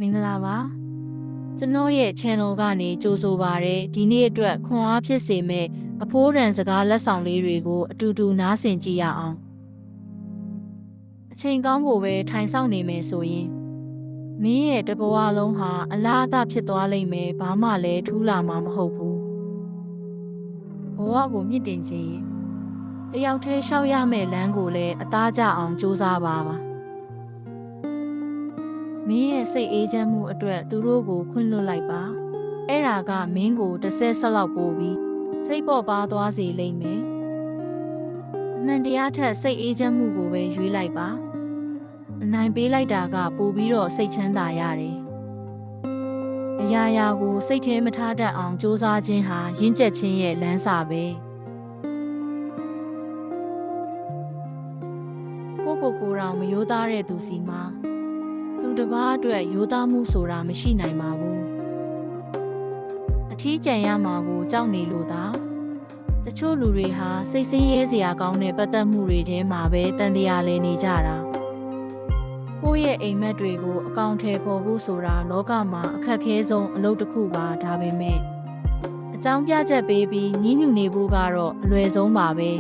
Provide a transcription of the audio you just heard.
မင်္ဂလာပါကျွန်တော်ရဲ့ channel ကနေကြိုဆိုပါရစေဒီနေ့အတွက်ခွန်အားဖြစ်စေမဲ့အဖိုးတန်စကားလက်ဆောင်လေးတွေကိုအတူတူနားဆင်ကြည့်ရအောင်အချိန်ကောင်းကိုပဲထိုင်ဆောင်နေမယ်ဆိုရင်မင်းရဲ့တဘဝလုံးဟာအလားအဖြစ်သွားလိမ့်မယ်ဘာမှလည်းထူးလာမှာမဟုတ်ဘူးဘဝကိုမြင့်တင်ခြင်းတယောက်တည်းရှောက်ရမယ့်လမ်းကိုလည်းအသားကျအောင်ကြိုးစားပါမင်းရဲ့စိတ်အေးချမ်းမှုအတွက်သူတို့ကိုခွင့်လွှတ်လိုက်ပါအဲ့ဒါကမင်းကိုတစ်ဆက်လောက်ပို့ပြီးစိတ်ပေါ်ပါသွားစေလိမ့်မယ်အမှန်တရားထက်စိတ်အေးချမ်းမှုကိုပဲရွေးလိုက်ပါအနိုင်ပေးလိုက်တာကပိုပြီးတော့စိတ်ချမ်းသာရတယ်အရာရာကိုစိတ်ထဲမထားတတ်အောင်စ조사ခြင်းဟာရင့်ကျက်ခြင်းရဲ့လမ်းစာပဲကိုယ်တော်မရိုးသားတဲ့သူစီမှာသူတစ်ပါးအတွက်ရိုးသားမှုဆိုတာမရှိနိုင်ပါဘူးအထီးကျန်ရမှာကိုကြောက်နေလို့သာတချို့လူတွေဟာစိတ်ဆင်းရဲစရာကောင်းတဲ့ပတ်သက်မှုတွေထဲမှာပဲတန်တရားလဲနေကြတာကိုယ့်ရဲ့အိမ်မက်တွေကိုအကောင့်ထဲပေါ်ဖို့ဆိုတာလောကမှာအခက်ခဲဆုံးအလုပ်တစ်ခုပါဒါပေမဲ့အကြောင်းပြချက်ပေးပြီးညှဉ်းညူနေဖို့ကတော့အလွယ်ဆုံးပါပဲ